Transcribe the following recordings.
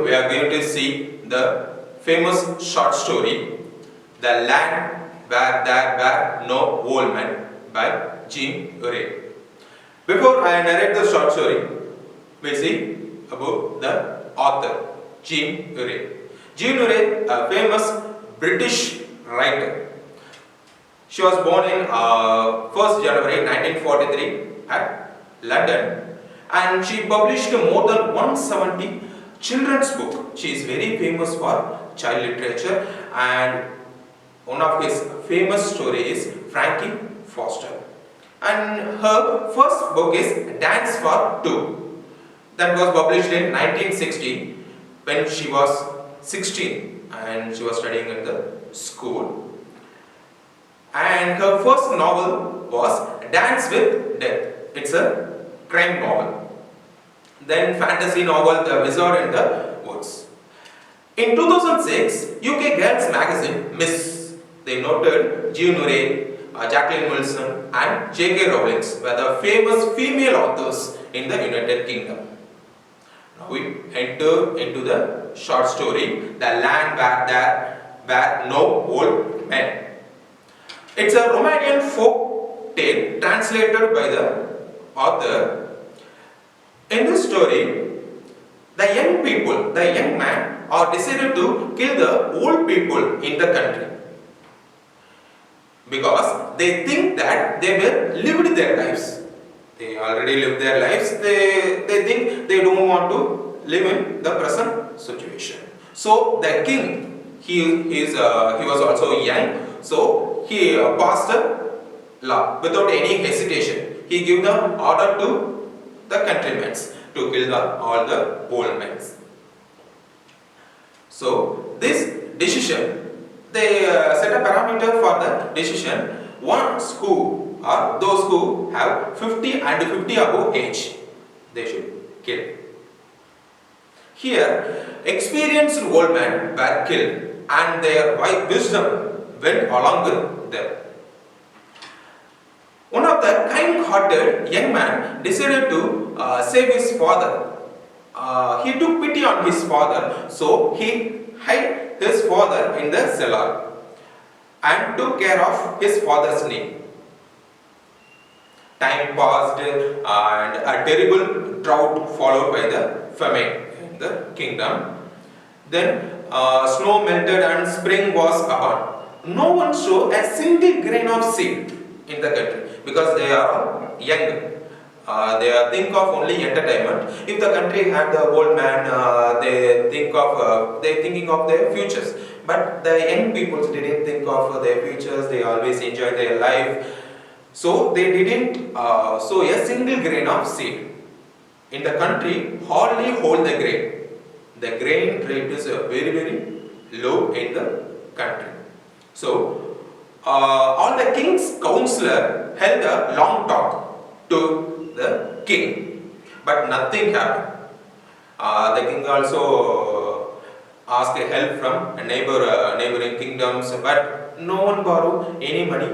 we are going to see the famous short story, The Land Where There Were No Old Men by Jean-Urey. Before I narrate the short story, we see about the author, Jean-Urey. Jean-Urey, a famous British writer. She was born in 1st January 1943 at London, and she published more than 170 children's books. She is very famous for child literature, and one of his famous stories is Frankie Foster. And her first book is Dance for Two, that was published in 1960 when she was 16 and she was studying in the school. And her first novel was Dance with Death. It's a crime novel. Then fantasy novel The Wizard in the Woods. In 2006, UK Girls magazine Miss, they noted Jean-Urey, Jacqueline Wilson and J.K. Rowling were the famous female authors in the United Kingdom. Now we enter into the short story, The Land Where There Were No Old Men. It's a Romanian folk tale translated by the author. In this story, the young men are decided to kill the old people in the country because they think that they will lived their lives. They already lived their lives. They think they don't want to live in the present situation. So the king, he was also young. So he passed a law without any hesitation. He gave the order to the countrymen to kill all the old men. So this decision, they set a parameter for the decision. Those who have 50 and 50 above age, they should kill. Here, experienced old men were killed and their wisdom went along with them. One of the kind-hearted young man decided to save his father. He took pity on his father, so he hid his father in the cellar and took care of his father's need. Time passed and a terrible drought followed by the famine in the kingdom. Then snow melted and spring was upon. No one showed a single grain of seed in the country because they are all young. They think of only entertainment. If the country had the old man, they thinking of their futures. But the young people didn't think of their futures. They always enjoy their life. So they didn't sow a single grain of seed. In the country, hardly hold the grain. The grain rate is very, very low in the country. So all the king's counselor held a long talk to the king, but nothing happened. The king also asked help from neighboring kingdoms, but no one borrowed any money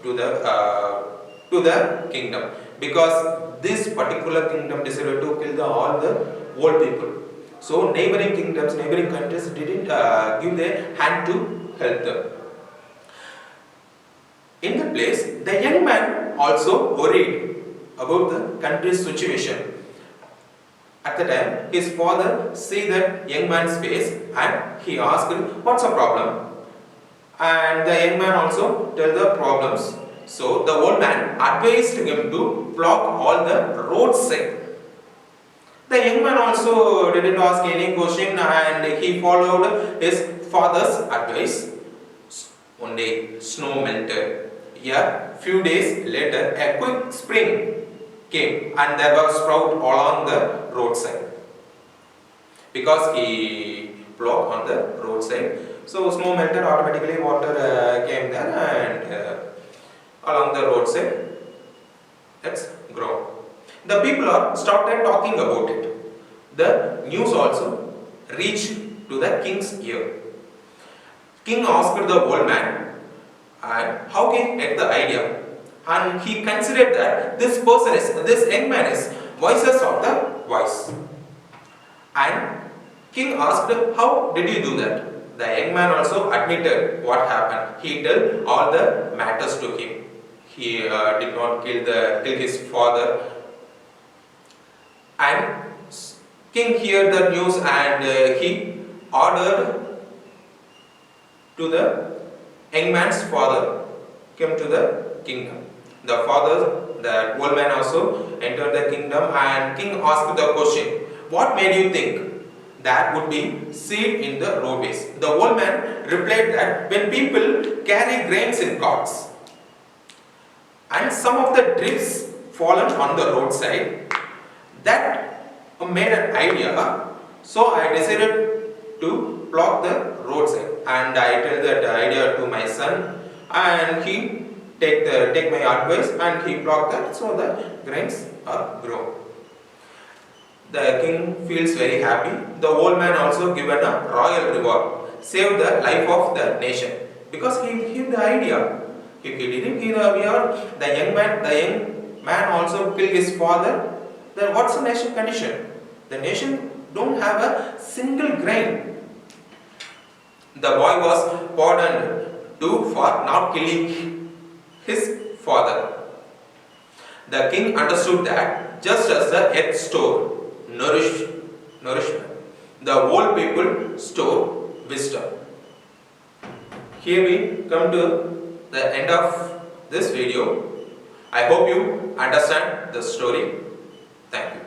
to the kingdom, because this particular kingdom decided to kill all the old people. So neighboring kingdoms, neighboring countries didn't give their hand to help them. In the place, the young man also worried about the country's situation. At the time, his father see that young man's face and he asked him, "What's the problem?" And the young man also tell the problems. So the old man advised him to block all the roadside. The young man also didn't ask any question and he followed his father's advice. One day, snow melted. A few days later, a quick spring came and there was sprout along the roadside. Because he blocked on the roadside, so snow melted, automatically water came there and along the roadside, that's grown. The people are started talking about it. The news also reached to the king's ear. King asked the old man and how he get the idea, and he considered that this young man is wisest of the wise, and King asked, how did you do that? The young man also admitted what happened. He told all the matters to him. He did not kill his father. And king heard the news and he ordered to the young man's father came to the kingdom. The father, the old man also entered the kingdom and king asked the question, what made you think that would be seed in the roadways? The old man replied that when people carry grains in carts and some of the drifts fallen on the roadside, that made an idea. So I decided to block the roadside and I tell that idea to my son and he take my advice and he blocked that so the grains are grown. The king feels very happy. The old man also given a royal reward, saved the life of the nation because he gave the idea. If he didn't give the idea, the young man also killed his father. Then what's the nation condition? The nation don't have a single grain. The boy was pardoned too for not killing his father. The king understood that just as the earth store nourishment, the old people store wisdom. Here we come to the end of this video. I hope you understand the story. Thank you.